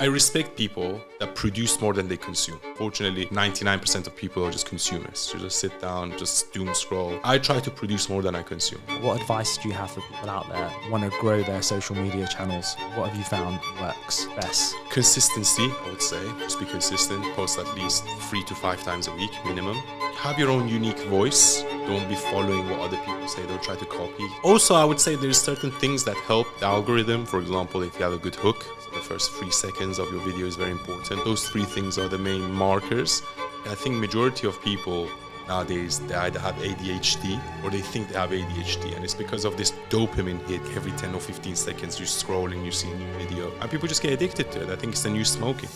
I respect people that produce more than they consume. Fortunately, 99% of people are just consumers. You just sit down, just doom scroll. I try to produce more than I consume. What advice do you have for people out there who want to grow their social media channels? What have you found works best? Consistency, I would say. Just be consistent. Post at least 3 to 5 times a week minimum. Have your own unique voice. Don't be following what other people say. Don't try to copy. Also, I would say there's certain things that help the algorithm. For example, if you have a good hook, so the first 3 seconds of your video is very important. Those 3 things are the main markers. I think majority of people nowadays, they either have ADHD or they think they have ADHD, and it's because of this dopamine hit every 10 or 15 seconds. You're scrolling, you see a new video, and people just get addicted to it. I think it's the new smoking.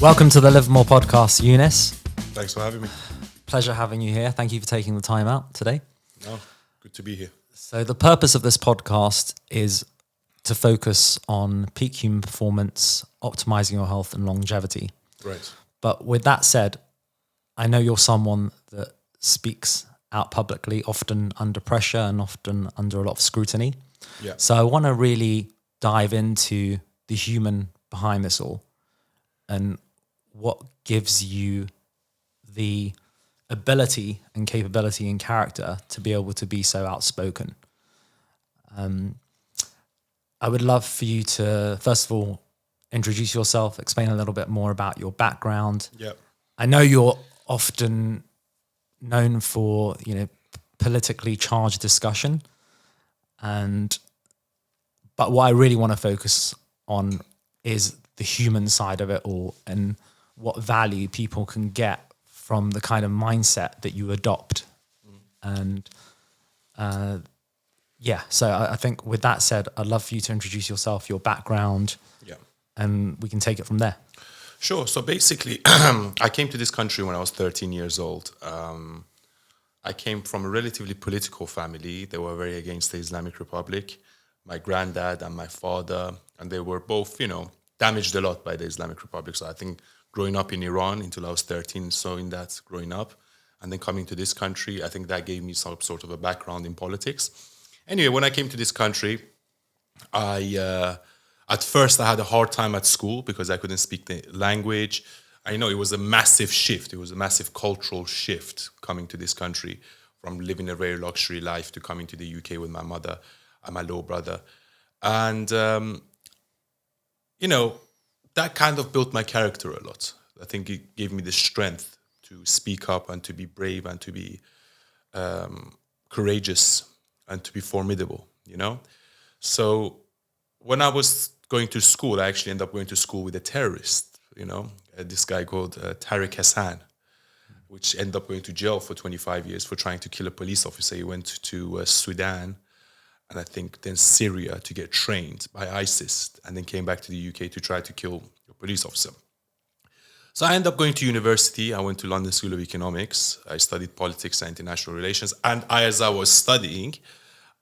Welcome to the LiveMore Podcast, Younes. Thanks for having me. Pleasure having you here. Thank you for taking the time out today. No, good to be here. So the purpose of this podcast is to focus on peak human performance, optimizing your health and longevity. Right. But with that said, I know you're someone that speaks out publicly, often under pressure and often under a lot of scrutiny. Yeah. So I want to really dive into the human behind this all and what gives you the ability and capability and character to be able to be so outspoken. I would love for you to, first of all, introduce yourself, explain a little bit more about your background. Yeah. I know you're often known for, politically charged discussion, but what I really want to focus on is the human side of it all and what value people can get from the kind of mindset that you adopt. And so I think with that said, I'd love for you to introduce yourself, your background, and we can take it from there. Sure. So basically, I came to this country when I was 13 years old. I came from a relatively political family. They were very against the Islamic Republic. My granddad and my father, and they were both, damaged a lot by the Islamic Republic. So I think growing up in Iran until I was 13, so in that growing up, and then coming to this country, I think that gave me some sort of a background in politics. Anyway, when I came to this country, at first I had a hard time at school because I couldn't speak the language. I know it was a massive shift. It was a massive cultural shift coming to this country from living a very luxury life to coming to the UK with my mother and my little brother. And, that kind of built my character a lot. I think it gave me the strength to speak up and to be brave and to be courageous and to be formidable, So when I was going to school, I actually ended up going to school with a terrorist, this guy called Tariq Hassan, which ended up going to jail for 25 years for trying to kill a police officer. He went to Sudan and I think then Syria to get trained by ISIS and then came back to the UK to try to kill a police officer. So I ended up going to university. I went to London School of Economics. I studied politics and international relations. And as I was studying,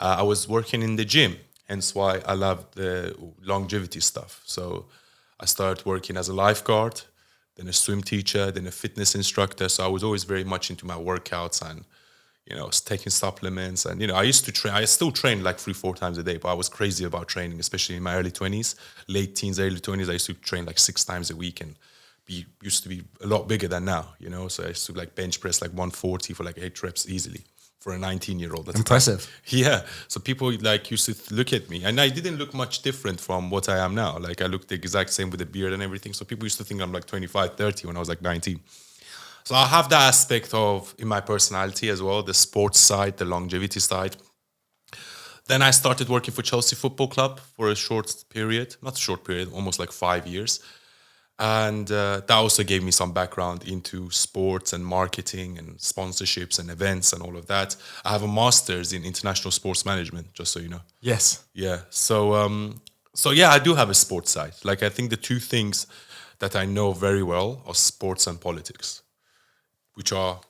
I was working in the gym. Hence why I love the longevity stuff. So I started working as a lifeguard, then a swim teacher, then a fitness instructor. So I was always very much into my workouts and, taking supplements. And, I used to train. I still train like 3-4 times a day, but I was crazy about training, especially in my early 20s, late teens, early 20s. I used to train like 6 times a week and used to be a lot bigger than now, So I used to bench press 140 for 8 reps easily. For a 19-year-old. That's impressive. Yeah. So people used to look at me. And I didn't look much different from what I am now. I looked the exact same with a beard and everything. So people used to think I'm 25, 30 when I was 19. So I have that aspect in my personality as well, the sports side, the longevity side. Then I started working for Chelsea Football Club for a short period. Not a short period, almost 5 years. And that also gave me some background into sports and marketing and sponsorships and events and all of that. I have a master's in international sports management, just so you know. Yes. Yeah. So I do have a sports side. I think the 2 things that I know very well are sports and politics, which are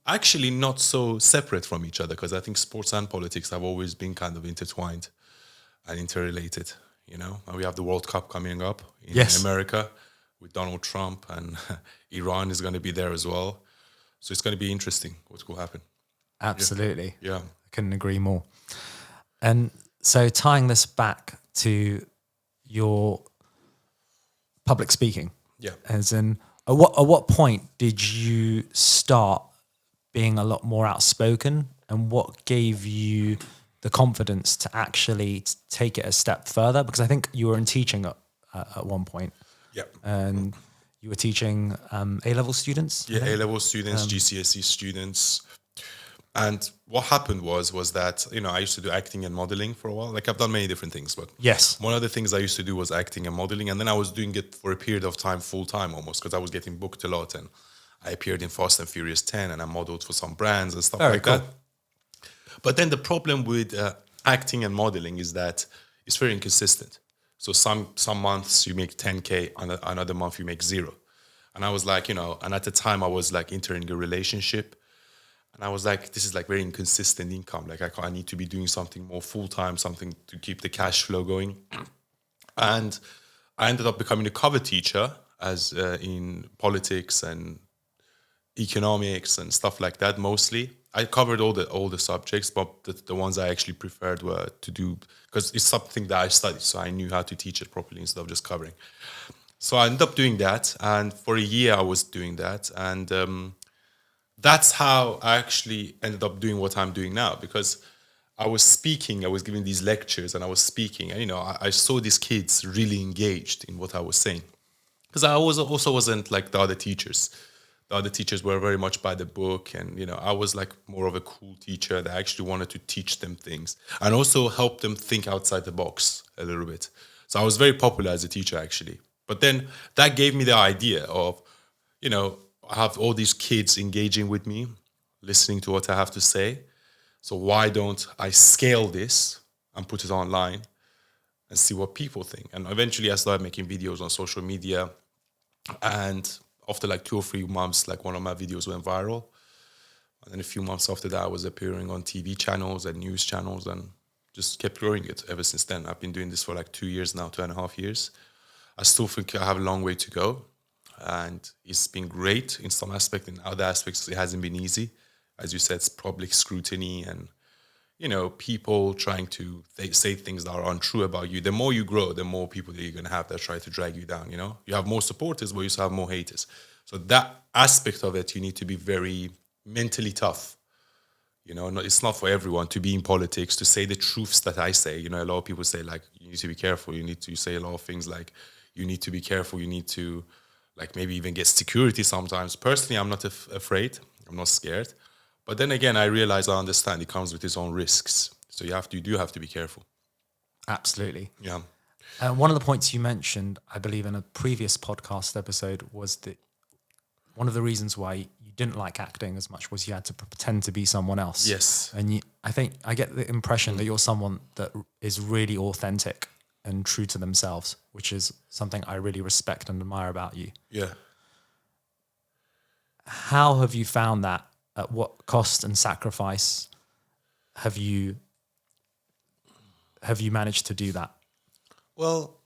actually not so separate from each other because I think sports and politics have always been kind of intertwined and interrelated, And we have the World Cup coming up in America with Donald Trump, and Iran is going to be there as well. So it's going to be interesting what will happen. Absolutely. Yeah. I couldn't agree more. And so tying this back to your public speaking. Yeah. As in, at what point did you start being a lot more outspoken, and what gave you the confidence to actually take it a step further? Because I think you were in teaching at one point. Yeah. And you were teaching A-level students? Yeah, A-level students, GCSE students. And what happened was that, I used to do acting and modeling for a while. Like, I've done many different things, but Yes. one of the things I used to do was acting and modeling. And then I was doing it for a period of time, full time almost, because I was getting booked a lot. And I appeared in Fast and Furious 10 and I modeled for some brands and stuff Very cool. that. But then the problem with acting and modeling is that it's very inconsistent. So some months you make 10K, another month you make 0. And I was like, and at the time I was like entering a relationship. And I was like, this is like very inconsistent income. Like I need to be doing something more full-time, something to keep the cash flow going. And I ended up becoming a cover teacher as in politics and economics and stuff like that mostly. I covered all the subjects, but the ones I actually preferred were to do, because it's something that I studied, so I knew how to teach it properly instead of just covering. So I ended up doing that, and for a year I was doing that, and that's how I actually ended up doing what I'm doing now, because I was speaking, I was giving these lectures, and I was speaking, and I saw these kids really engaged in what I was saying, because I also wasn't like the other teachers. The other teachers were very much by the book, and I was like more of a cool teacher that actually wanted to teach them things and also help them think outside the box a little bit. So I was very popular as a teacher actually. But then that gave me the idea of, I have all these kids engaging with me, listening to what I have to say. So why don't I scale this and put it online and see what people think? And eventually I started making videos on social media, and after like 2 or 3 months, like one of my videos went viral. And then a few months after that, I was appearing on TV channels and news channels, and just kept growing it ever since then. I've been doing this for like 2 years now, 2.5 years. I still think I have a long way to go. And it's been great in some aspects. In other aspects, it hasn't been easy. As you said, it's public scrutiny and, people trying to say things that are untrue about you. The more you grow, the more people that you're going to have that try to drag you down, You have more supporters, but you also have more haters. So that aspect of it, you need to be very mentally tough. It's not for everyone to be in politics, to say the truths that I say. A lot of people say, like, you need to be careful. You need to say a lot of things like, you need to be careful. You need to, like, maybe even get security sometimes. Personally, I'm not afraid. I'm not scared. But then again, I realize, I understand it comes with its own risks. So you do have to be careful. Absolutely. Yeah. One of the points you mentioned, I believe in a previous podcast episode, was that one of the reasons why you didn't like acting as much was you had to pretend to be someone else. Yes. And I think I get the impression that you're someone that is really authentic and true to themselves, which is something I really respect and admire about you. Yeah. How have you found that? At what cost and sacrifice have you managed to do that? Well,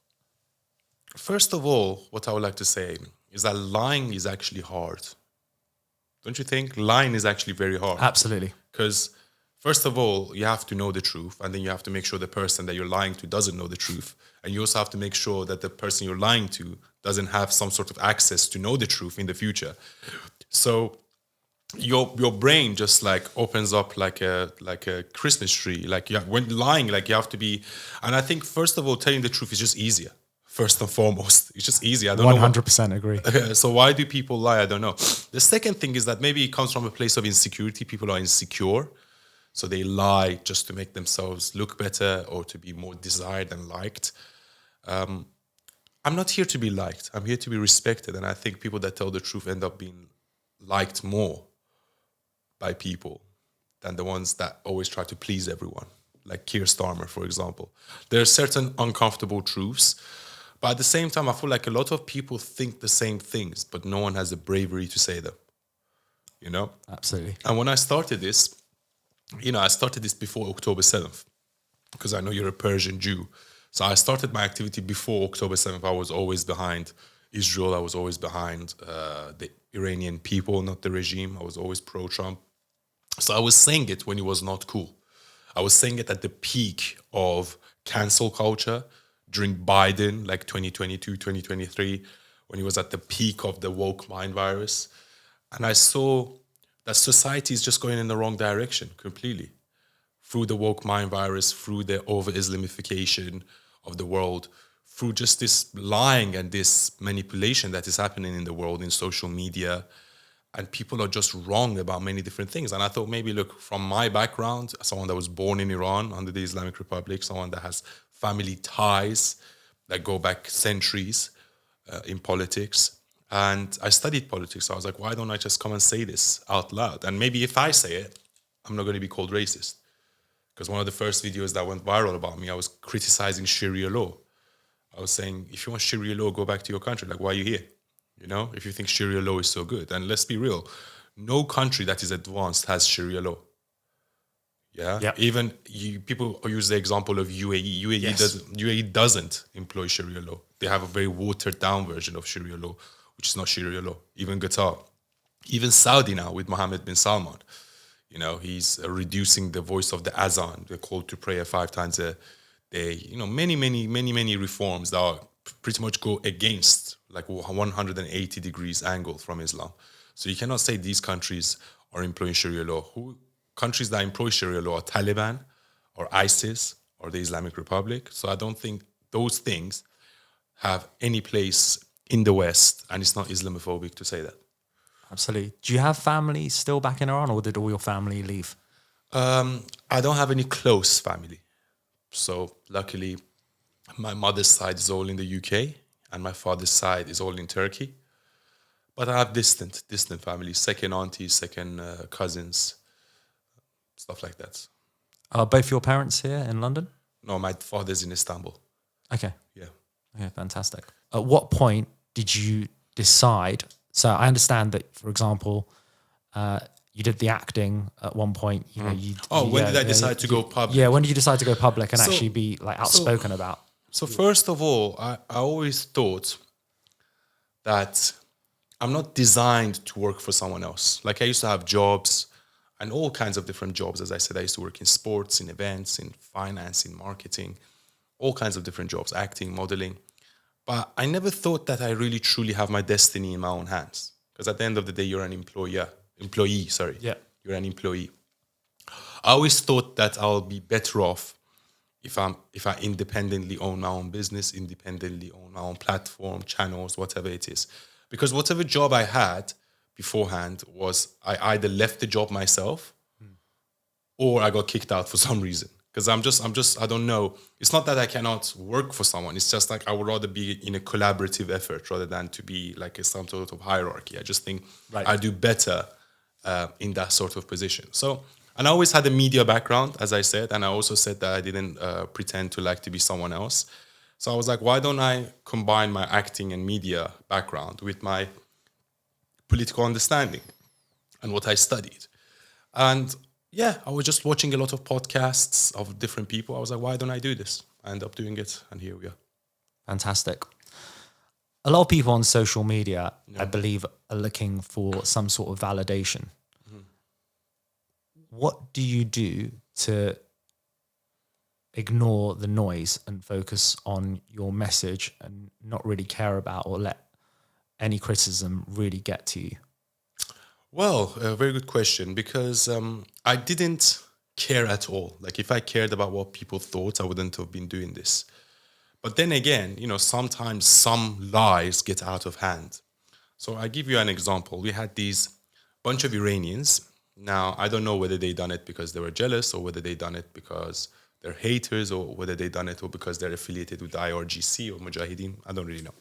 first of all, what I would like to say is that lying is actually hard. Don't you think? Lying is actually very hard. Absolutely. Because first of all, you have to know the truth, and then you have to make sure the person that you're lying to doesn't know the truth. And you also have to make sure that the person you're lying to doesn't have some sort of access to know the truth in the future. So your brain just like opens up like a Christmas tree. Like when lying, like you have to be. And I think first of all, telling the truth is just easier. First and foremost, it's just easier. I don't 100% agree. So why do people lie? I don't know. The second thing is that maybe it comes from a place of insecurity. People are insecure, so they lie just to make themselves look better or to be more desired and liked. I'm not here to be liked. I'm here to be respected. And I think people that tell the truth end up being liked more by people than the ones that always try to please everyone, like Keir Starmer, for example. There are certain uncomfortable truths, but at the same time, I feel like a lot of people think the same things, but no one has the bravery to say them, Absolutely. And when I started this, I started this before October 7th, because I know you're a Persian Jew. So I started my activity before October 7th. I was always behind Israel. I was always behind the Iranian people, not the regime. I was always pro-Trump. So I was saying it when it was not cool. I was saying it at the peak of cancel culture during Biden, like 2022, 2023, when he was at the peak of the woke mind virus. And I saw that society is just going in the wrong direction completely. Through the woke mind virus, through the over-Islamification of the world, through just this lying and this manipulation that is happening in the world in social media. And people are just wrong about many different things. And I thought maybe, look, from my background, someone that was born in Iran under the Islamic Republic, someone that has family ties that go back centuries in politics. And I studied politics. So I was like, why don't I just come and say this out loud? And maybe if I say it, I'm not going to be called racist. Because one of the first videos that went viral about me, I was criticizing Sharia law. I was saying, if you want Sharia law, go back to your country. Like, why are you here? You know, if you think Sharia law is so good. And let's be real, no country that is advanced has Sharia law. Yeah. Yep. Even people use the example of UAE. UAE doesn't employ Sharia law. They have a very watered down version of Sharia law, which is not Sharia law. Even Qatar, even Saudi now with Mohammed bin Salman. You know, he's reducing the voice of the azan, the call to prayer 5 times a day. You know, many reforms that are pretty much go against like 180 degrees angle from Islam. So you cannot say these countries are employing Sharia law. Countries that employ Sharia law are Taliban or ISIS or the Islamic Republic. So I don't think those things have any place in the West, and it's not Islamophobic to say that. Absolutely. Do you have family still back in Iran, or did all your family leave? I don't have any close family. So luckily, my mother's side is all in the UK, and my father's side is all in Turkey. But I have distant families, second aunties, second cousins, stuff like that. Are both your parents here in London? No, my father's in Istanbul. Okay. Yeah. Okay, fantastic. At what point did you decide? So I understand that, for example, you did the acting at one point. You know, when did I decide to go public? Yeah, when did you decide to go public and actually be like outspoken about? So first of all, I always thought that I'm not designed to work for someone else. Like I used to have jobs and all kinds of different jobs. As I said, I used to work in sports, in events, in finance, in marketing, all kinds of different jobs, acting, modeling. But I never thought that I really truly have my destiny in my own hands. Because at the end of the day, you're an employee. Yeah. You're an employee. I always thought that I'll be better off if I independently own my own business, independently own my own platform, channels, whatever it is. Because whatever job I had beforehand was I either left the job myself or I got kicked out for some reason. Because I'm just, I don't know. It's not that I cannot work for someone. It's just like I would rather be in a collaborative effort rather than to be like some sort of hierarchy. I just think I do better in that sort of position. So, and I always had a media background, as I said, and I also said that I didn't pretend to like to be someone else. So I was like, why don't I combine my acting and media background with my political understanding and what I studied? And yeah, I was just watching a lot of podcasts of different people. I was like, why don't I do this? I ended up doing it, and here we are. Fantastic. A lot of people on social media, I believe, are looking for some sort of validation. Mm-hmm. What do you do to ignore the noise and focus on your message and not really care about or let any criticism really get to you? Well, a very good question, because I didn't care at all. Like if I cared about what people thought, I wouldn't have been doing this. But then again, you know, sometimes some lies get out of hand. So I give you an example. We had these bunch of Iranians. Now, I don't know whether they done it because they were jealous or whether they done it because they're haters or whether they done it or because they're affiliated with IRGC or Mujahideen. I don't really know.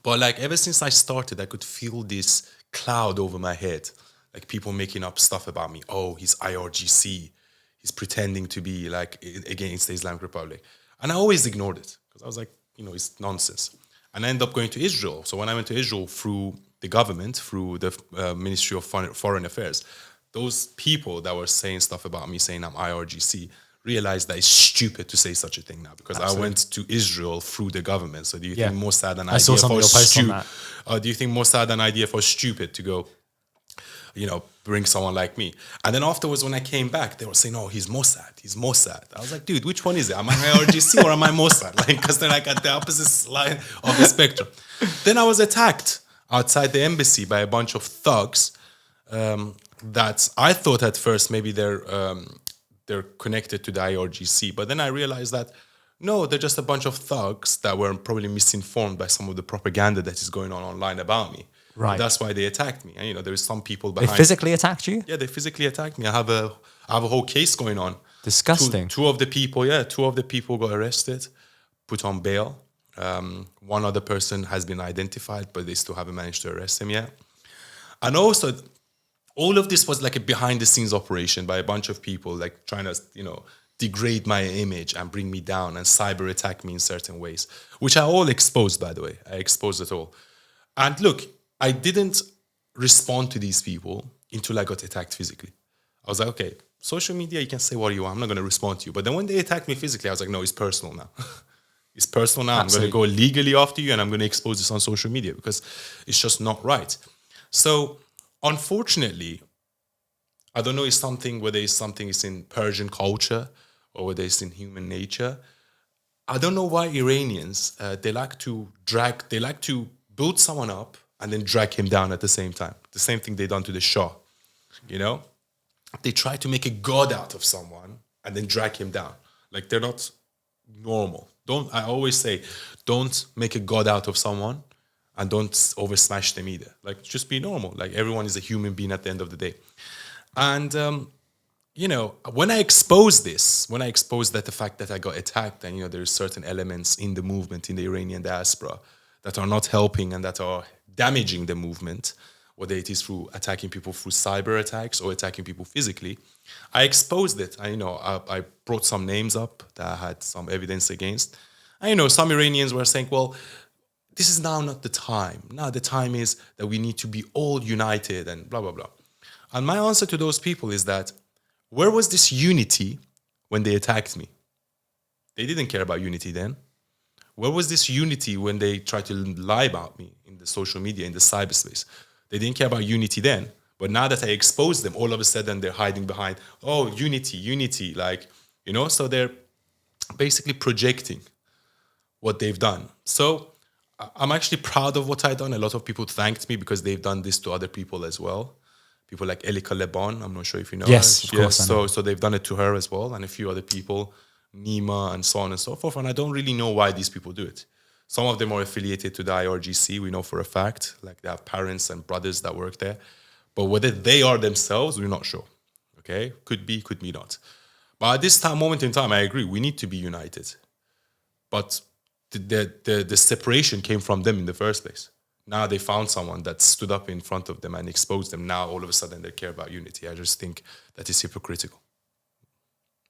But like ever since I started, I could feel this cloud over my head. Like people making up stuff about me. Oh, he's IRGC. He's pretending to be like against the Islamic Republic. And I always ignored it because I was like, you know, it's nonsense. And I ended up going to Israel. So when I went to Israel through the government, through the Ministry of Foreign Affairs, those people that were saying stuff about me, saying I'm IRGC, realized that it's stupid to say such a thing now because I went to Israel through the government. So do you think Mossad an idea for stupid? Do you think Mossad an idea for stupid to go bring someone like me. And then afterwards, when I came back, they were saying, "Oh, he's Mossad." I was like, "Dude, which one is it? Am I IRGC or am I Mossad?" Like, because they're like at the opposite side of the spectrum. Then I was attacked outside the embassy by a bunch of thugs that I thought at first maybe they're connected to the IRGC, but then I realized that no, they're just a bunch of thugs that were probably misinformed by some of the propaganda that is going on online about me. Right. That's why they attacked me. And, there is some people They behind. physically attacked you? Yeah, they physically attacked me. I have a whole case going on. Disgusting. Two of the people got arrested, put on bail. One other person has been identified, but they still haven't managed to arrest him yet. And also, all of this was like a behind-the-scenes operation by a bunch of people, like trying to, degrade my image and bring me down and cyber attack me in certain ways, which I all exposed, by the way. I exposed it all. And look, I didn't respond to these people until I got attacked physically. I was like, okay, social media, you can say what you want. I'm not going to respond to you. But then when they attacked me physically, I was like, no, it's personal now. It's personal now. Absolutely. I'm going to go legally after you and I'm going to expose this on social media because it's just not right. So unfortunately, I don't know whether it's something is in Persian culture or whether it's in human nature. I don't know why Iranians, they like to build someone up and then drag him down at the same time. The same thing they done to the Shah, They try to make a god out of someone and then drag him down. Like, they're not normal. I always say, don't make a god out of someone and don't over smash them either. Like, just be normal. Like, everyone is a human being at the end of the day. And, when I exposed that the fact that I got attacked and, there's certain elements in the movement, in the Iranian diaspora that are not helping and that are damaging the movement, whether it is through attacking people through cyber attacks or attacking people physically, I exposed it. I brought some names up that I had some evidence against. And, some Iranians were saying, well, this is now not the time. Now the time is that we need to be all united and blah, blah, blah. And my answer to those people is that, where was this unity when they attacked me? They didn't care about unity then. Where was this unity when they tried to lie about me in the social media, in the cyberspace? They didn't care about unity then. But now that I exposed them, all of a sudden they're hiding behind, oh, unity, like, so they're basically projecting what they've done. So I'm actually proud of what I've done. A lot of people thanked me because they've done this to other people as well. People like Elika Leban, I'm not sure if you know yes, her. Of course. So they've done it to her as well, and a few other people, Nima and so on and so forth. And I don't really know why these people do it. Some of them are affiliated to the IRGC, we know for a fact. Like, they have parents and brothers that work there. But whether they are themselves, we're not sure. Okay? Could be not. But at this moment in time, I agree, we need to be united. But the separation came from them in the first place. Now they found someone that stood up in front of them and exposed them. Now all of a sudden they care about unity. I just think that is hypocritical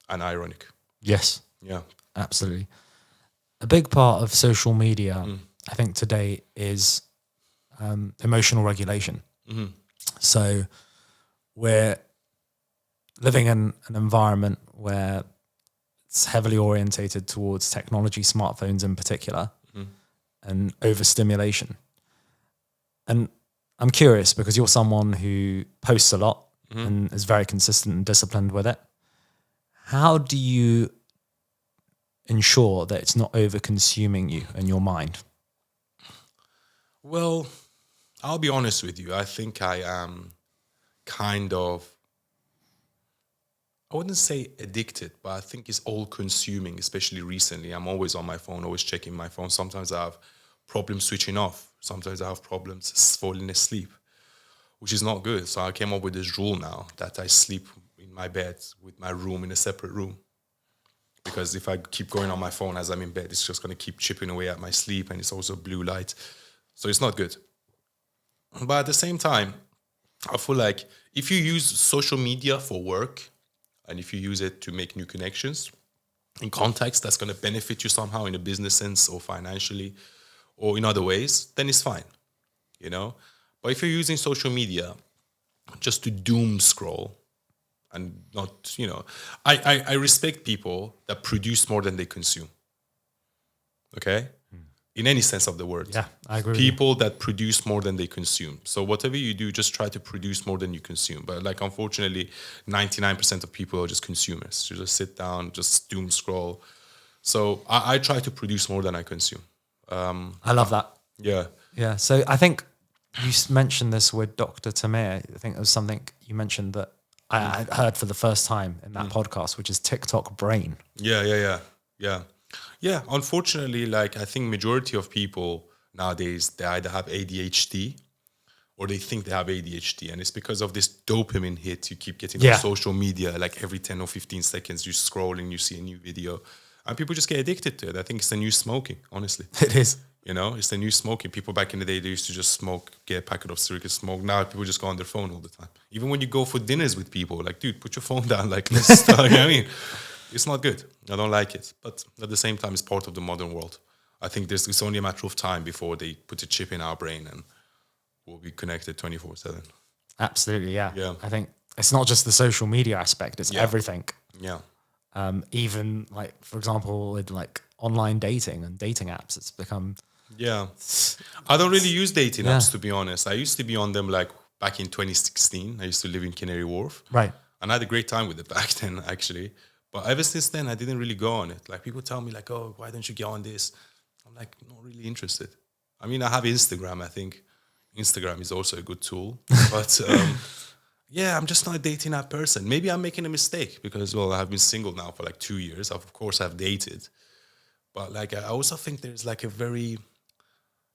and ironic. Yes. Yeah. Absolutely. A big part of social media, I think, today is emotional regulation. Mm-hmm. So we're living in an environment where it's heavily orientated towards technology, smartphones in particular, and overstimulation. And I'm curious, because you're someone who posts a lot and is very consistent and disciplined with it. How do you ensure that it's not over-consuming you and your mind? Well, I'll be honest with you. I think I am kind of, I wouldn't say addicted, but I think it's all-consuming, especially recently. I'm always on my phone, always checking my phone. Sometimes I have problems switching off. Sometimes I have problems falling asleep, which is not good. So I came up with this rule now that I sleep in my bed with my room in a separate room. Because if I keep going on my phone as I'm in bed, it's just going to keep chipping away at my sleep, and it's also blue light. So it's not good. But at the same time, I feel like if you use social media for work and if you use it to make new connections in context that's going to benefit you somehow in a business sense or financially or in other ways, then it's fine, But if you're using social media just to doom scroll and not, I respect people that produce more than they consume. Okay? in any sense of the word. Yeah, I agree with you. People that produce more than they consume. So whatever you do, just try to produce more than you consume. But like, unfortunately, 99% of people are just consumers. You just sit down, just doom scroll. So I try to produce more than I consume. I love that. Yeah. Yeah. So I think you mentioned this with Dr. Tamir. I think it was something you mentioned that I heard for the first time in that podcast, which is TikTok brain. Yeah. Unfortunately, like, I think majority of people nowadays, they either have ADHD or they think they have ADHD. And it's because of this dopamine hit you keep getting on social media. Like every 10 or 15 seconds, you're scrolling, you see a new video. And people just get addicted to it. I think it's the new smoking, honestly. It is. You know, it's the new smoking. People back in the day, they used to just smoke, get a packet of cigarette, smoke. Now people just go on their phone all the time. Even when you go for dinners with people, like, dude, put your phone down. Like, let's start. You know what I mean? It's not good. I don't like it. But at the same time, it's part of the modern world. I think it's only a matter of time before they put a chip in our brain and we'll be connected 24/7. Absolutely, yeah. Yeah. I think it's not just the social media aspect, it's everything. Yeah. Even like, for example, with like online dating and dating apps, it's become... Yeah. I don't really use dating apps, to be honest. I used to be on them like back in 2016. I used to live in Canary Wharf. Right. And I had a great time with it back then, actually. But ever since then, I didn't really go on it. Like, people tell me like, oh, why don't you get on this? I'm like, not really interested. I mean, I have Instagram. I think Instagram is also a good tool. But yeah, I'm just not a dating app person. Maybe I'm making a mistake because, well, I've been single now for like 2 years. Of course, I've dated. But like, I also think there's like a very...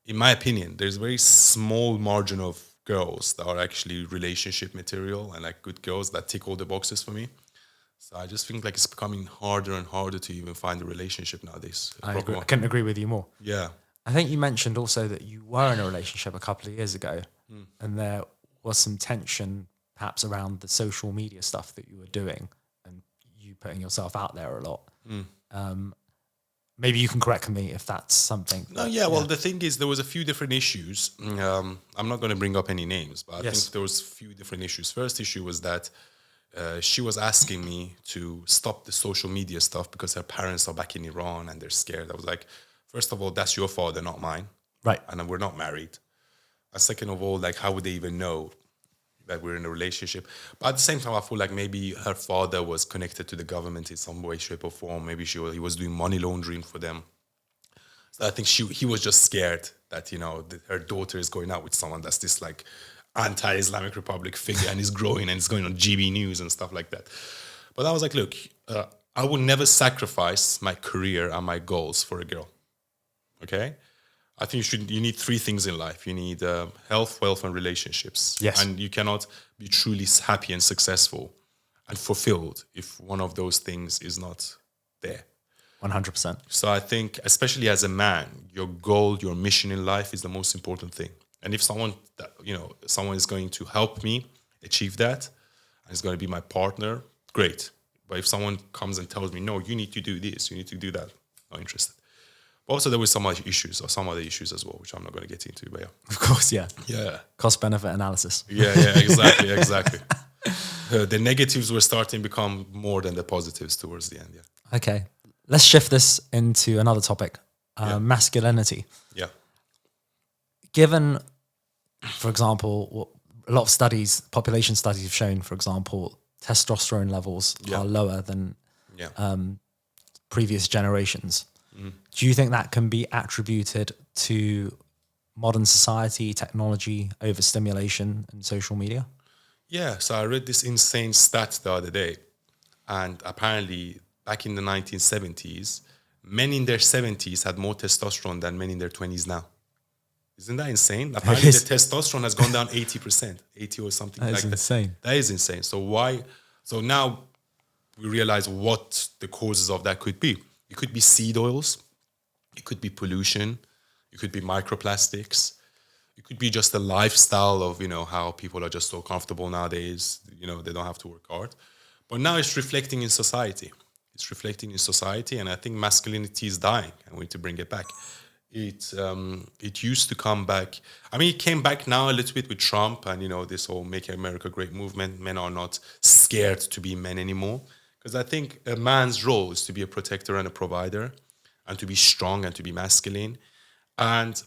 in my opinion, there's a very small margin of girls that are actually relationship material and like good girls that tick all the boxes for me. So I just think like it's becoming harder and harder to even find a relationship nowadays. I couldn't agree with you more. Yeah. I think you mentioned also that you were in a relationship a couple of years ago and there was some tension perhaps around the social media stuff that you were doing and you putting yourself out there a lot. Maybe you can correct me if that's something. No, yeah. Well, the thing is, there was a few different issues. I'm not going to bring up any names, but I think there was a few different issues. First issue was that she was asking me to stop the social media stuff because her parents are back in Iran and they're scared. I was like, first of all, that's your father, not mine. Right. And we're not married. And second of all, like, how would they even know that we're in a relationship? But at the same time, I feel like maybe her father was connected to the government in some way, shape, or form. Maybe he was doing money laundering for them. So I think he was just scared that, you know, her daughter is going out with someone that's this like anti-Islamic Republic figure and is growing and is going on GB News and stuff like that. But I was like, look, I will never sacrifice my career and my goals for a girl. Okay? I think you need three things in life. You need health, wealth, and relationships. Yes. And you cannot be truly happy and successful and fulfilled if one of those things is not there. 100%. So I think, especially as a man, your goal, your mission in life is the most important thing. And if someone is going to help me achieve that and is going to be my partner, great. But if someone comes and tells me, no, you need to do this, you need to do that, not interested. Also, there were some other issues as well, which I'm not going to get into. But yeah, Of course, yeah. yeah, Cost-benefit analysis. yeah, exactly. The negatives were starting to become more than the positives towards the end. Yeah. Okay, let's shift this into another topic: masculinity. Yeah. Given, for example, a lot of studies, population studies have shown, for example, testosterone levels are lower than previous generations. Do you think that can be attributed to modern society, technology, overstimulation, and social media? Yeah, so I read this insane stat the other day, and apparently back in the 1970s, men in their 70s had more testosterone than men in their 20s now. Isn't that insane? Apparently the testosterone has gone down 80%, 80 or something like that. That is insane. That is insane. So now we realize what the causes of that could be. It could be seed oils. It could be pollution. It could be microplastics. It could be just the lifestyle of, how people are just so comfortable nowadays. They don't have to work hard. But now it's reflecting in society. And I think masculinity is dying, and we need to bring it back. It used to come back. I mean, it came back now a little bit with Trump and, this whole Make America Great movement. Men are not scared to be men anymore. Because I think a man's role is to be a protector and a provider and to be strong and to be masculine. And,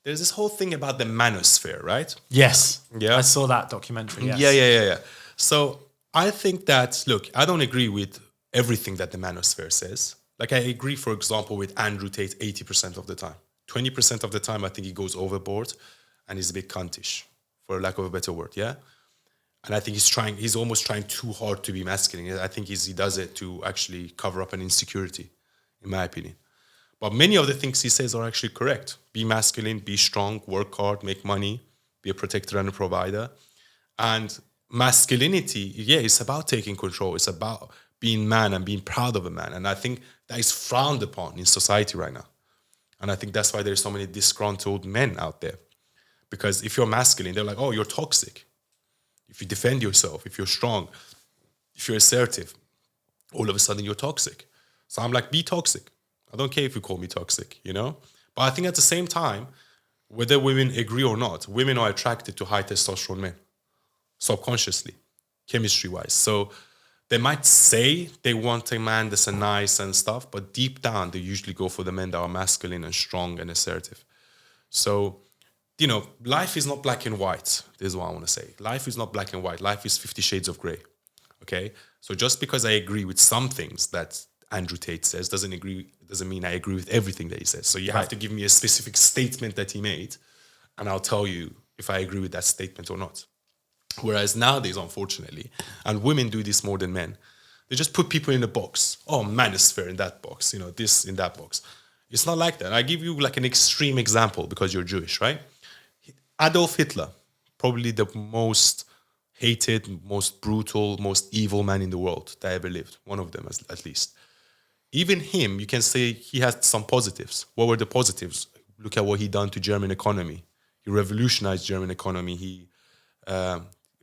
there's this whole thing about the manosphere, right? Yes. Yeah. I saw that documentary. Yes. Yeah. So I think that, look, I don't agree with everything that the manosphere says. Like, I agree, for example, with Andrew Tate 80% of the time. 20% of the time, I think he goes overboard and he's a bit cuntish, for lack of a better word, yeah? And I think he's almost trying too hard to be masculine. I think he does it to actually cover up an insecurity, in my opinion. But many of the things he says are actually correct. Be masculine, be strong, work hard, make money, be a protector and a provider. And masculinity, it's about taking control. It's about being man and being proud of a man. And I think that is frowned upon in society right now. And I think that's why there's so many disgruntled men out there. Because if you're masculine, they're like, oh, you're toxic. If you defend yourself, if you're strong, if you're assertive, all of a sudden you're toxic. So I'm like, be toxic. I don't care if you call me toxic, But I think at the same time, whether women agree or not, women are attracted to high testosterone men, subconsciously, chemistry-wise. So they might say they want a man that's a nice and stuff, but deep down, they usually go for the men that are masculine and strong and assertive. So, life is not black and white. This is what I want to say. Life is not black and white. Life is 50 shades of gray. Okay? So just because I agree with some things that Andrew Tate says doesn't mean I agree with everything that he says. So you have to give me a specific statement that he made, and I'll tell you if I agree with that statement or not. Whereas nowadays, unfortunately, and women do this more than men, they just put people in a box. Oh, manosphere in that box, this in that box. It's not like that. I give you like an extreme example because you're Jewish, right? Adolf Hitler, probably the most hated, most brutal, most evil man in the world that ever lived. One of them, at least. Even him, you can say he had some positives. What were the positives? Look at what he done to German economy. He revolutionized German economy. He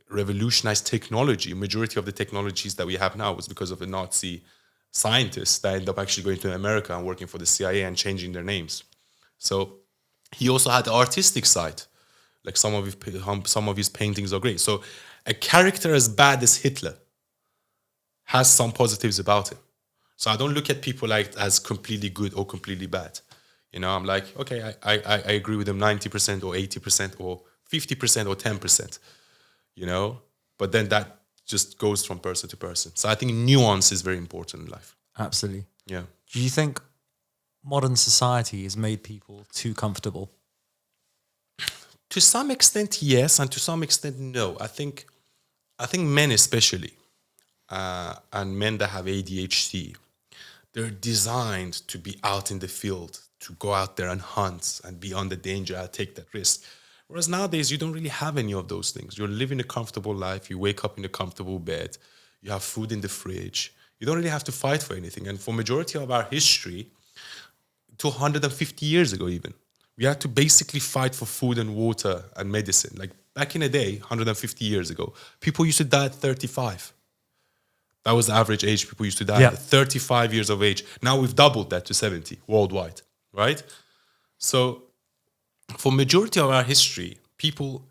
revolutionized technology. Majority of the technologies that we have now was because of the Nazi scientists that end up actually going to America and working for the CIA and changing their names. So he also had the artistic side. Like some of his paintings are great. So a character as bad as Hitler has some positives about him. So I don't look at people like as completely good or completely bad. I'm like, okay, I agree with them 90% or 80% or 50% or 10%, But then that just goes from person to person. So I think nuance is very important in life. Absolutely. Yeah. Do you think modern society has made people too comfortable? To some extent, yes, and to some extent, no. I think men especially, and men that have ADHD, they're designed to be out in the field, to go out there and hunt and be under danger and take that risk. Whereas nowadays, you don't really have any of those things. You're living a comfortable life. You wake up in a comfortable bed. You have food in the fridge. You don't really have to fight for anything. And for majority of our history, to 150 years ago even, we had to basically fight for food and water and medicine. Like back in the day, 150 years ago, people used to die at 35. That was the average age people used to die at 35 years of age. Now we've doubled that to 70 worldwide, right? So for majority of our history, people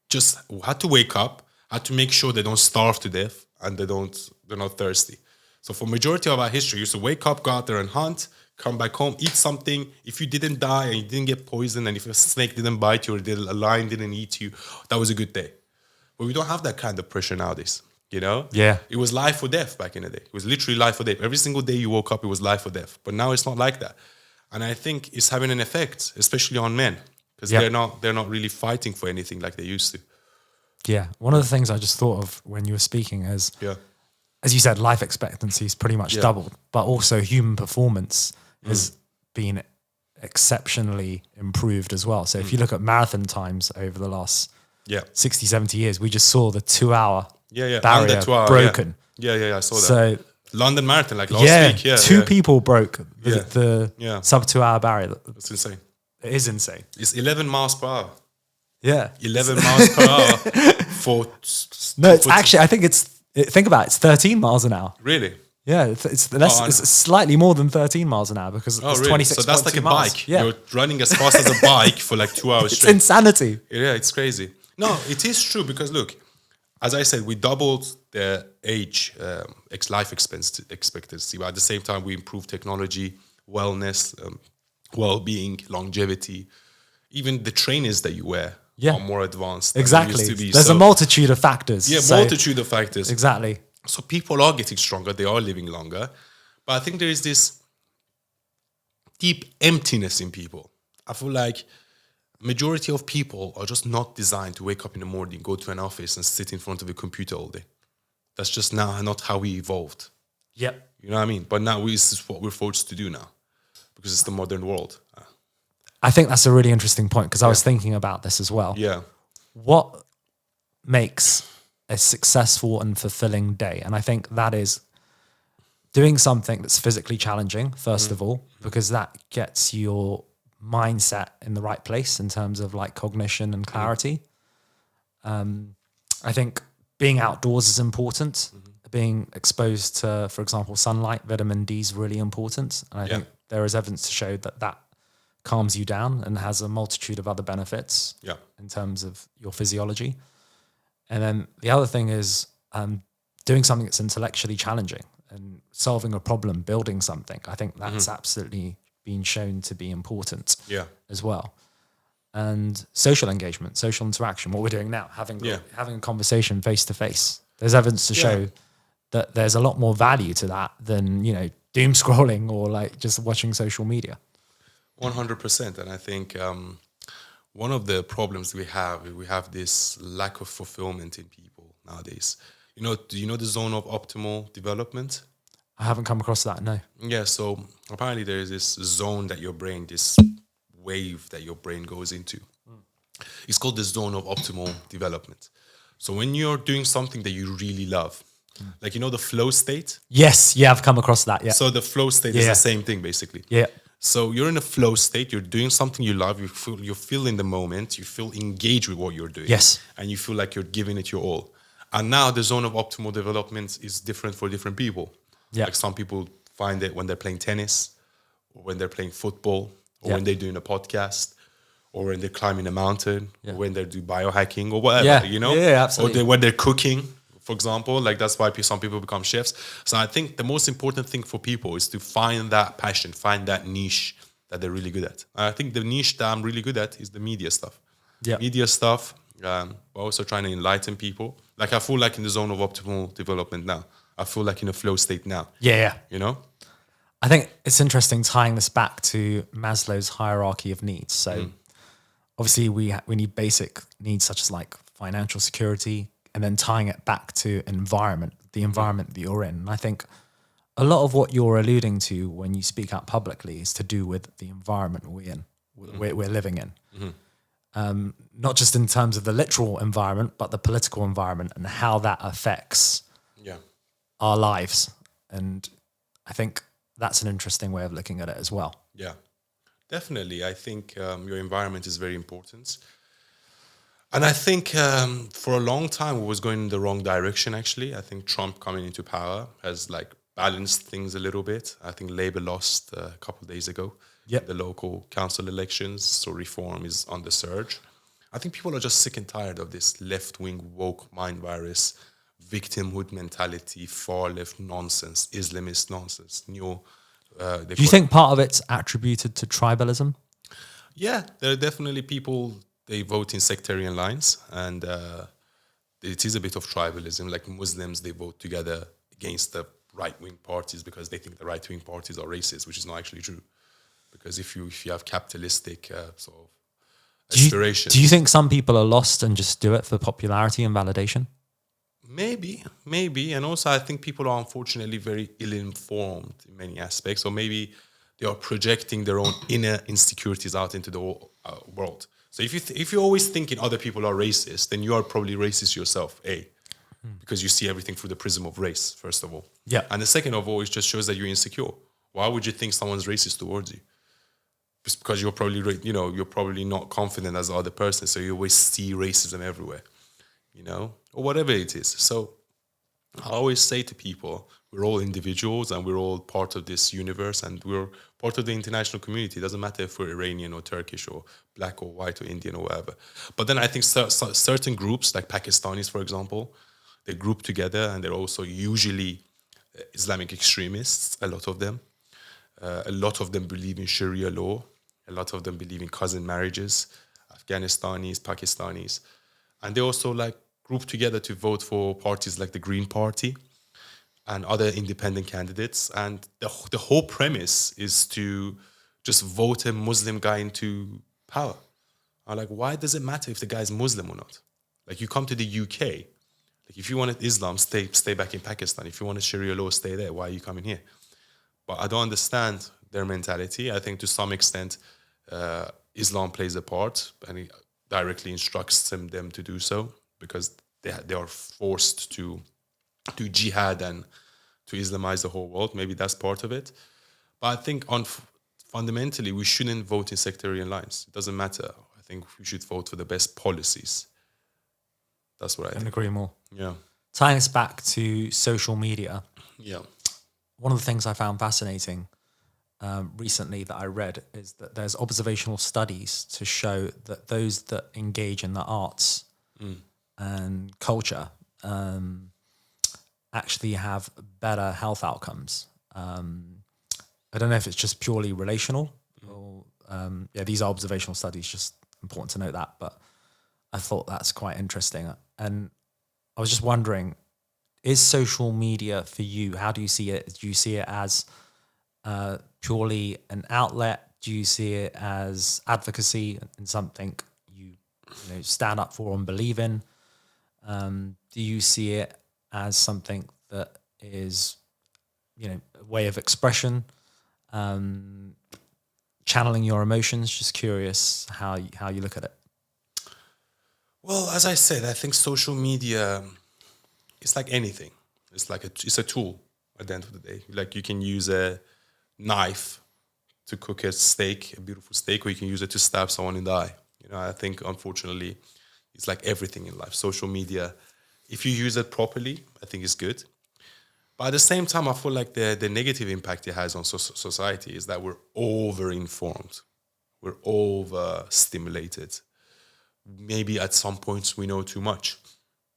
just had to wake up, had to make sure they don't starve to death and they're not thirsty. So for majority of our history, you used to wake up, go out there and hunt, come back home, eat something. If you didn't die and you didn't get poisoned, and if a snake didn't bite you or a lion didn't eat you, that was a good day. But we don't have that kind of pressure nowadays, Yeah. It was life or death back in the day. It was literally life or death. Every single day you woke up, it was life or death. But now it's not like that. And I think it's having an effect, especially on men, because they're not really fighting for anything like they used to. Yeah. One of the things I just thought of when you were speaking is, as you said, life expectancy is pretty much doubled, but also human performance has been exceptionally improved as well. So if you look at marathon times over the last 60, 70 years, we just saw the 2 hour barrier 2 hour, broken. Yeah, I saw that. So London Marathon, like last week. Two people broke the sub 2 hour barrier. That's insane. It is insane. It's 11 miles per hour. Yeah. 11 miles per hour for... No, it's actually, I think think about it, it's 13 miles an hour. Really? Yeah, it's slightly more than 13 miles an hour because it's really? 26. So that's like a miles. bike. Yeah. You're running as fast as a bike for like 2 hours It's straight. insanity. Yeah, it's crazy. No, it is true because look, as I said, we doubled the age, life expectancy, but at the same time we improved technology, wellness, well-being, longevity. Even the trainers that you wear are more advanced than they Exactly. used to be. There's a multitude of factors. Yeah, So- multitude of factors. Exactly. So people are getting stronger. They are living longer. But I think there is this deep emptiness in people. I feel like majority of people are just not designed to wake up in the morning, go to an office and sit in front of a computer all day. That's just now not how we evolved. Yep. You know what I mean? But now this is what we're forced to do now because it's the modern world. I think that's a really interesting point because I was thinking about this as well. Yeah. What makes a successful and fulfilling day? And I think that is doing something that's physically challenging, first of all, because that gets your mindset in the right place in terms of like cognition and clarity. I think being outdoors is important. Being exposed to, for example, sunlight, vitamin D is really important. And I think there is evidence to show that that calms you down and has a multitude of other benefits in terms of your physiology. And then the other thing is doing something that's intellectually challenging and solving a problem, building something. I think that's absolutely been shown to be important as well. And social engagement, social interaction, what we're doing now, having a conversation face to face. There's evidence to show that there's a lot more value to that than, you know, doom scrolling or like just watching social media. 100%. And I think one of the problems we have this lack of fulfillment in people nowadays. You know, do you know the zone of optimal development? I haven't come across that, no. Yeah, so apparently there is this zone that your brain, this wave that your brain goes into. It's called the zone of optimal development. So when you're doing something that you really love, like, you know, the flow state? Yes, I've come across that, So the flow state is the same thing, basically. Yeah. So you're in a flow state, you're doing something you love, you feel in the moment, you feel engaged with what you're doing. Yes. And you feel like you're giving it your all. And now the zone of optimal development is different for different people. Yeah. Like some people find it when they're playing tennis, or when they're playing football, or when they're doing a podcast, or when they're climbing a mountain, or when they do biohacking, or whatever, you know? Yeah, absolutely. Or when they're cooking, for example. Like that's why some people become chefs. So I think the most important thing for people is to find that passion, find that niche that they're really good at. And I think the niche that I'm really good at is the media stuff. Yeah. Media stuff. We're also trying to enlighten people. Like I feel like in the zone of optimal development now. I feel like in a flow state now. Yeah. You know? I think it's interesting tying this back to Maslow's hierarchy of needs. So obviously we need basic needs such as like financial security, and then tying it back to environment, the environment that you're in. And I think a lot of what you're alluding to when you speak out publicly is to do with the environment we're living in. Not just in terms of the literal environment, but the political environment and how that affects our lives. And I think that's an interesting way of looking at it as well. Yeah, definitely. I think your environment is very important. And I think for a long time we was going in the wrong direction, actually. I think Trump coming into power has like balanced things a little bit. I think Labour lost a couple of days ago the local council elections, so reform is on the surge. I think people are just sick and tired of this left-wing woke mind virus, victimhood mentality, far-left nonsense, Islamist nonsense. Do you think part of it's attributed to tribalism? Yeah, there are definitely people... They vote in sectarian lines, and it is a bit of tribalism. Like Muslims, they vote together against the right-wing parties because they think the right-wing parties are racist, which is not actually true. Because if you have capitalistic sort of aspirations... Do you think some people are lost and just do it for popularity and validation? Maybe. And also I think people are unfortunately very ill-informed in many aspects, or maybe they are projecting their own inner insecurities out into the world. So if you're always thinking other people are racist, then you are probably racist yourself, because you see everything through the prism of race, first of all. Yeah. And the second of all, it just shows that you're insecure. Why would you think someone's racist towards you? Just because you're probably not confident as the other person, so you always see racism everywhere, or whatever it is. So I always say to people, we're all individuals and we're all part of this universe and we're part of the international community. It doesn't matter if we're Iranian or Turkish or black or white or Indian or whatever. But then I think certain groups, like Pakistanis, for example, they group together and they're also usually Islamic extremists, a lot of them. A lot of them believe in Sharia law. A lot of them believe in cousin marriages, Afghanistanis, Pakistanis. And they also like group together to vote for parties like the Green Party and other independent candidates. And the whole premise is to just vote a Muslim guy into power. I'm like, why does it matter if the guy is Muslim or not? Like, you come to the UK, like if you wanted Islam, stay back in Pakistan. If you wanted Sharia law, stay there. Why are you coming here? But I don't understand their mentality. I think to some extent, Islam plays a part, and it directly instructs them to do so, because they are forced to do jihad and to Islamize the whole world. Maybe that's part of it. But I think fundamentally, we shouldn't vote in sectarian lines. It doesn't matter. I think we should vote for the best policies. That's what I think. Agree more. Yeah. Tying this back to social media. Yeah. One of the things I found fascinating recently that I read is that there's observational studies to show that those that engage in the arts and culture actually have better health outcomes. I don't know if it's just purely relational or, these are observational studies, just important to note that, but I thought that's quite interesting. And I was just wondering, is social media for you, how do you see it? Do you see it as purely an outlet? Do you see it as advocacy and something you stand up for and believe in? Do you see it as something that is, a way of expression, channeling your emotions? Just curious how you look at it. Well, as I said, I think social media is like anything. It's like it's a tool at the end of the day. Like, you can use a knife to cook a steak, a beautiful steak, or you can use it to stab someone in the eye. I think, unfortunately, it's like everything in life. Social media, if you use it properly, I think it's good. But at the same time, I feel like the negative impact it has on society is that we're over-informed. We're over-stimulated. Maybe at some points we know too much.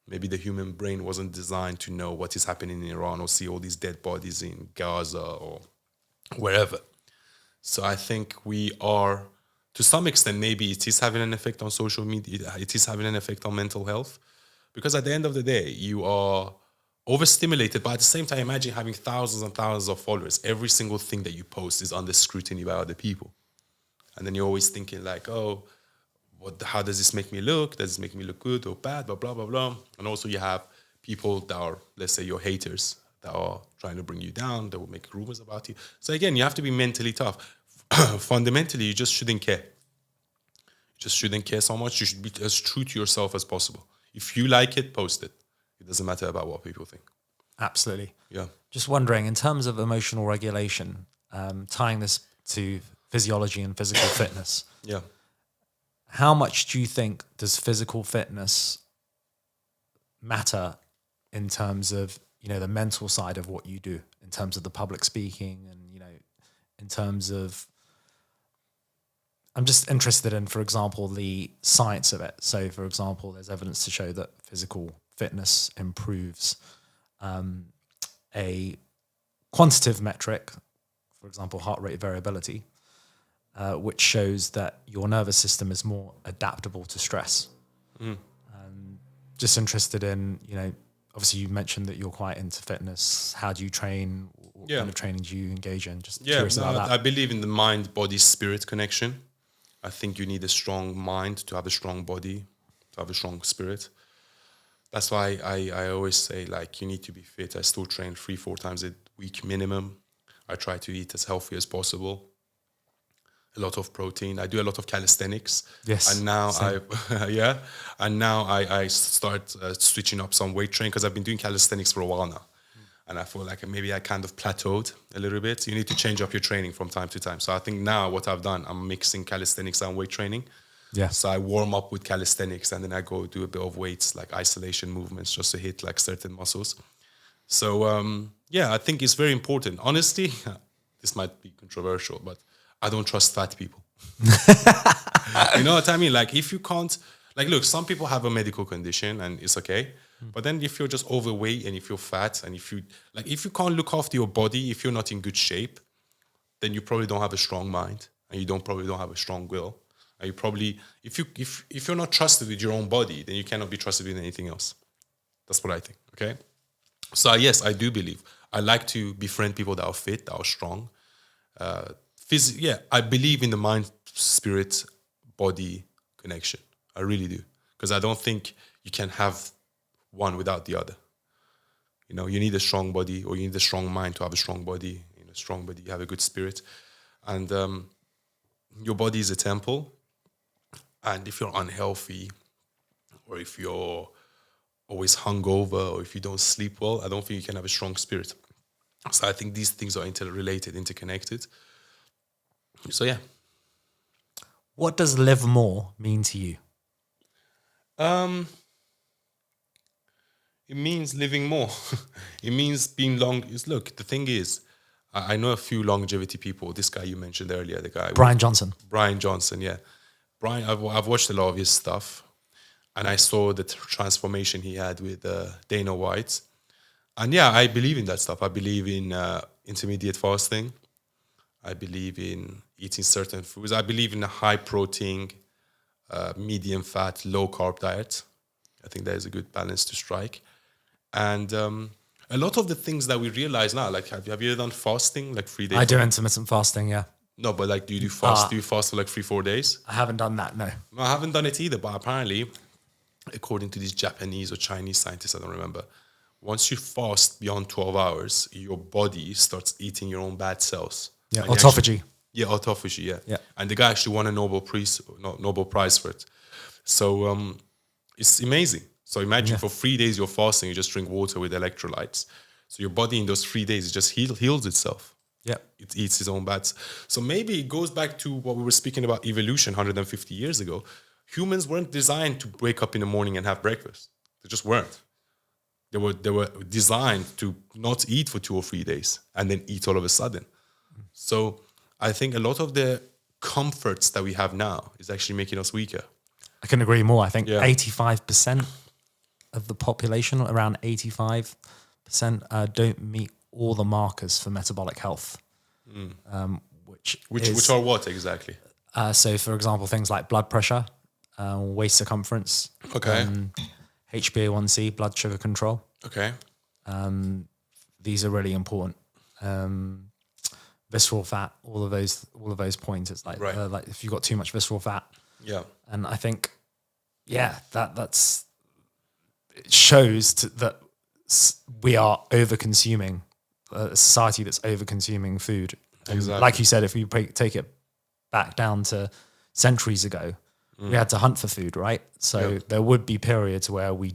Maybe the human brain wasn't designed to know what is happening in Iran or see all these dead bodies in Gaza or wherever. So I think we are, to some extent, maybe it is having an effect on social media. It is having an effect on mental health. Because at the end of the day, you are overstimulated, but at the same time, imagine having thousands and thousands of followers. Every single thing that you post is under scrutiny by other people. And then you're always thinking like, oh, how does this make me look? Does this make me look good or bad? Blah, blah, blah, blah. And also you have people that are, let's say, your haters that are trying to bring you down. They will make rumors about you. So again, you have to be mentally tough. Fundamentally, you just shouldn't care. You just shouldn't care so much. You should be as true to yourself as possible. If you like it, post it. It doesn't matter about what people think. Absolutely. Yeah. Just wondering, in terms of emotional regulation, tying this to physiology and physical fitness. Yeah. How much do you think does physical fitness matter in terms of, the mental side of what you do, in terms of the public speaking and, in terms of, I'm just interested in, for example, the science of it. So, for example, there's evidence to show that physical fitness improves a quantitative metric, for example, heart rate variability, which shows that your nervous system is more adaptable to stress. Just interested in, obviously you mentioned that you're quite into fitness. How do you train? What kind of training do you engage in? Just curious about that. I believe in the mind, body, spirit connection. I think you need a strong mind to have a strong body, to have a strong spirit. That's why I always say, like, you need to be fit. I still train 3-4 times a week minimum. I try to eat as healthy as possible. A lot of protein. I do a lot of calisthenics. Yes. And now I start switching up some weight training because I've been doing calisthenics for a while now. And I feel like maybe I kind of plateaued a little bit. You need to change up your training from time to time. So I think now what I've done, I'm mixing calisthenics and weight training. Yeah. So I warm up with calisthenics and then I go do a bit of weights, like isolation movements, just to hit like certain muscles. So I think it's very important. Honestly, this might be controversial, but I don't trust fat people. You know what I mean? Like, if you can't, like, look, some people have a medical condition and it's okay. But then if you're just overweight and if you're fat and if you can't look after your body, if you're not in good shape, then you probably don't have a strong mind. and you probably don't have a strong will, and you probably, if you're not trusted with your own body, then you cannot be trusted with anything else. That's what I think. Okay, so yes, I do believe. I like to befriend people that are fit, that are strong. I believe in the mind, spirit, body connection. I really do, because I don't think you can have one without the other. You know, you need a strong body, or you need a strong mind to have a strong body. In a strong body, you have a good spirit, and your body is a temple. And if you're unhealthy, or if you're always hungover, or if you don't sleep well, I don't think you can have a strong spirit. So I think these things are interrelated, interconnected. So yeah. What does live more mean to you? It means living more. It means being long. Look, the thing is, I know a few longevity people. This guy you mentioned earlier, the guy Brian Johnson. Brian Johnson, yeah. Brian, I've watched a lot of his stuff, and I saw the transformation he had with Dana White. And yeah, I believe in that stuff. I believe in intermediate fasting. I believe in eating certain foods. I believe in a high protein, medium fat, low carb diet. I think that is a good balance to strike. And a lot of the things that we realize now, like have you ever done fasting, like 3 days? I do intermittent fasting, yeah. No, but like, do you do fast? Do you fast for like 3-4 days? I haven't done that, no. No, I haven't done it either. But apparently, according to these Japanese or Chinese scientists, I don't remember, once you fast beyond 12 hours, your body starts eating your own bad cells. Yeah, And autophagy. Autophagy, yeah. Yeah. And the guy actually won a Nobel Prize for it. So it's amazing. So imagine for 3 days you're fasting, you just drink water with electrolytes. So your body in those 3 days, it just heals itself. Yeah. It eats its own bats. So maybe it goes back to what we were speaking about evolution 150 years ago. Humans weren't designed to wake up in the morning and have breakfast. They just weren't. They were designed to not eat for 2 or 3 days and then eat all of a sudden. So I think a lot of the comforts that we have now is actually making us weaker. I couldn't agree more. I think 85% of the population, around 85%, don't meet all the markers for metabolic health. Which are what exactly? So, for example, things like blood pressure, waist circumference, Okay. HbA1c, blood sugar control. Okay. These are really important. Visceral fat, all of those points. It's like like if you've got too much visceral fat. Yeah. And I think, that's it shows that we are over-consuming, a society that's over-consuming food. And exactly. like you said, if we take it back down to centuries ago, we had to hunt for food, right? So there would be periods where we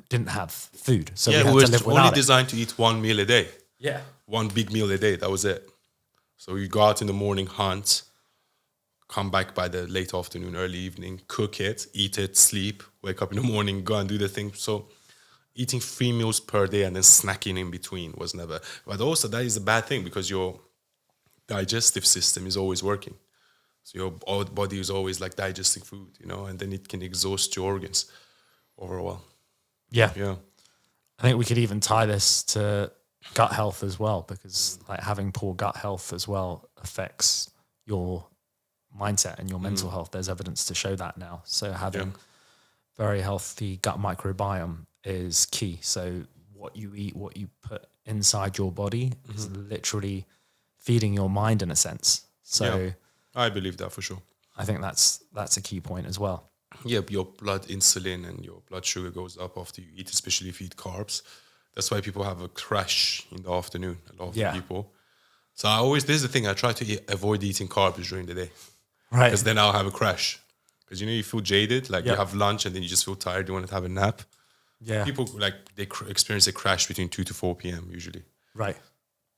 didn't have food. So we had to live without only it. designed to eat one meal a day. Yeah. One big meal a day. That was it. So you go out in the morning, hunt, come back by the late afternoon, early evening, cook it, eat it, sleep, wake up in the morning, go and do the thing. So eating 3 meals per day and then snacking in between was never. But also that is a bad thing because your digestive system is always working. So your body is always like digesting food, and then it can exhaust your organs overall. Yeah. Yeah. I think we could even tie this to gut health as well, because like having poor gut health as well affects your mindset and your mental health. There's evidence to show that now. So having very healthy gut microbiome is key. So what you eat, what you put inside your body is literally feeding your mind in a sense. So I believe that for sure. I think that's a key point as well. Yeah, your blood insulin and your blood sugar goes up after you eat, especially if you eat carbs. That's why people have a crash in the afternoon, a lot of people. So this is the thing, I try to avoid eating carbs during the day. Right. Because then I'll have a crash. Because you feel jaded, like you have lunch and then you just feel tired, you want to have a nap. Yeah. People they experience a crash between 2 to 4 p.m. usually. Right.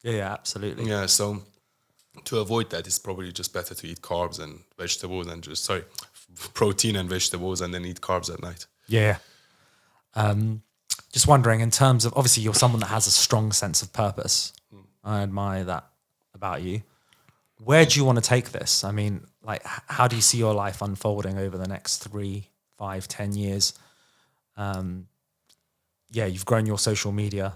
Yeah, absolutely. Yeah, so to avoid that, it's probably just better to eat carbs and vegetables and protein and vegetables and then eat carbs at night. Yeah. Just wondering, in terms of, obviously you're someone that has a strong sense of purpose. I admire that about you. Where do you want to take this? I mean, like, how do you see your life unfolding over the next 3, 5, 10 years? You've grown your social media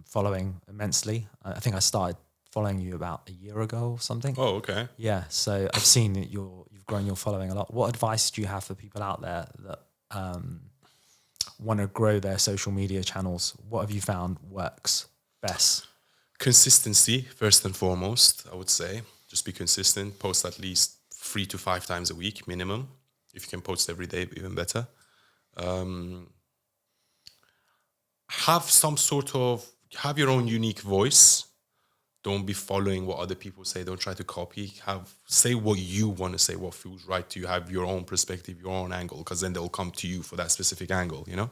following immensely. I think I started following you about a year ago or something. Oh, okay. Yeah, so I've seen that you've grown your following a lot. What advice do you have for people out there that want to grow their social media channels? What have you found works best? Consistency, first and foremost, I would say. Just be consistent. Post at least 3 to 5 times a week minimum. If you can post every day, even better. Have your own unique voice. Don't be following what other people say. Don't try to copy. Say what you want to say, what feels right to you. Have your own perspective, your own angle, because then they'll come to you for that specific angle, you know?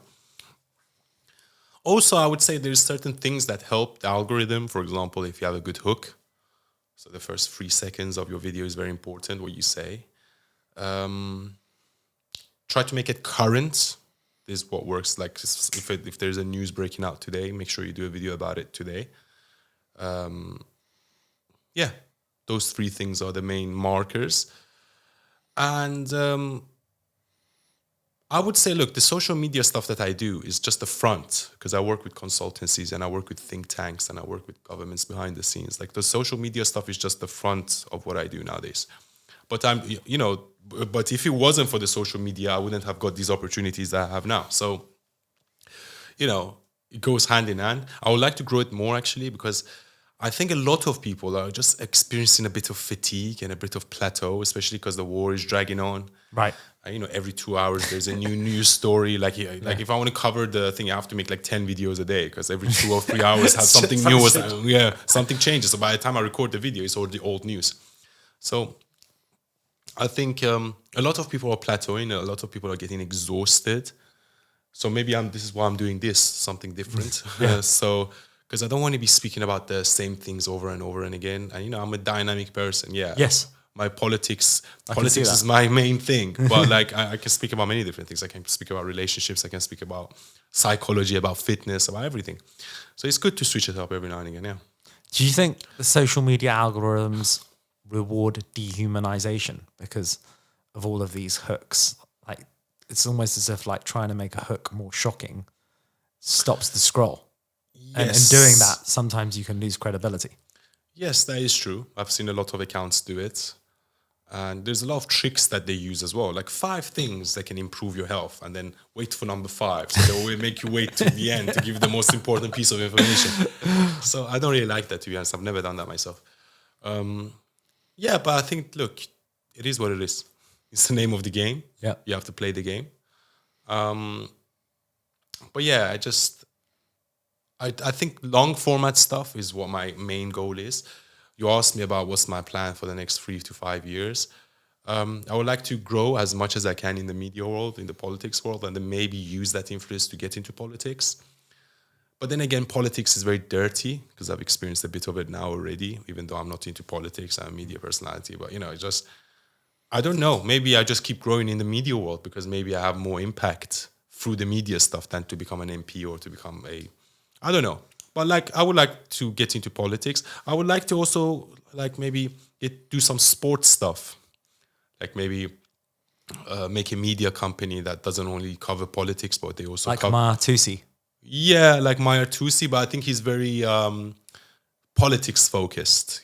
Also, I would say there's certain things that help the algorithm. For example, if you have a good hook, so the first 3 seconds of your video is very important, what you say. Try to make it current. This is what works. Like if there's a news breaking out today, make sure you do a video about it today. Those 3 things are the main markers. And I would say, look, the social media stuff that I do is just the front, because I work with consultancies and I work with think tanks and I work with governments behind the scenes. Like the social media stuff is just the front of what I do nowadays. But but if it wasn't for the social media, I wouldn't have got these opportunities that I have now. So, it goes hand in hand. I would like to grow it more, actually, because I think a lot of people are just experiencing a bit of fatigue and a bit of plateau, especially because the war is dragging on. Right. Every 2 hours there's a new news story. Like if I want to cover the thing, I have to make like 10 videos a day, because every 2 or 3 hours has something new. Something changes. So by the time I record the video, it's already old news. So I think a lot of people are plateauing. A lot of people are getting exhausted. So maybe this is why I'm doing this, something different. Because I don't want to be speaking about the same things over and over and again. And, I'm a dynamic person. Yeah. Yes. My politics is my main thing. But like I can speak about many different things. I can speak about relationships. I can speak about psychology, about fitness, about everything. So it's good to switch it up every now and again. Yeah. Do you think the social media algorithms reward dehumanization because of all of these hooks? Like it's almost as if like trying to make a hook more shocking stops the scroll. Yes. And doing that, sometimes you can lose credibility. Yes, that is true. I've seen a lot of accounts do it. And there's a lot of tricks that they use as well. Like 5 things that can improve your health, and then wait for number 5. So they will make you wait to the end to give the most important piece of information. So I don't really like that, to be honest. I've never done that myself. But I think, look, it is what it is. It's the name of the game. Yeah. You have to play the game. But yeah, I think long format stuff is what my main goal is. You asked me about what's my plan for the next 3 to 5 years. I would like to grow as much as I can in the media world, in the politics world, and then maybe use that influence to get into politics. But then again, politics is very dirty, because I've experienced a bit of it now already, even though I'm not into politics. I'm a media personality. But, I don't know. Maybe I just keep growing in the media world, because maybe I have more impact through the media stuff than to become an MP or to become I don't know. But I would like to get into politics. I would like to also maybe do some sports stuff. Like maybe make a media company that doesn't only cover politics, but they also cover... Maya Tusi. Yeah, like Maya Tusi, but I think he's very politics focused,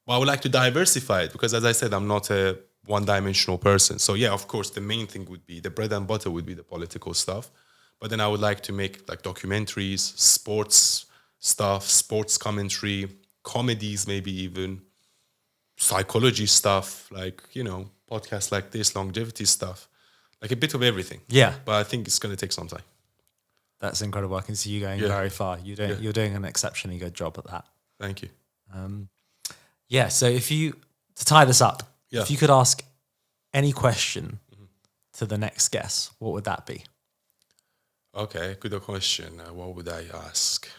But I would like to diversify it, because as I said, I'm not a one-dimensional person. So yeah, of course, the main thing would be, the bread and butter would be the political stuff. But then I would like to make documentaries, sports stuff, sports commentary, comedies, maybe even psychology stuff, podcasts like this, longevity stuff, like a bit of everything. Yeah. But I think it's going to take some time. That's incredible. I can see you going very far. You're doing an exceptionally good job at that. Thank you. So to tie this up, if you could ask any question to the next guest, what would that be? Okay, good question. What would I ask?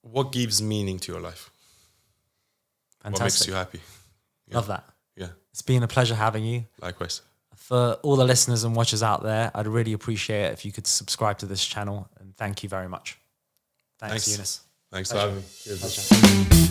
What gives meaning to your life? Fantastic. What makes you happy? Yeah. Love that. Yeah. It's been a pleasure having you. Likewise. For all the listeners and watchers out there, I'd really appreciate it if you could subscribe to this channel, and thank you very much. Thanks. Younes. Thanks for having me. Cheers.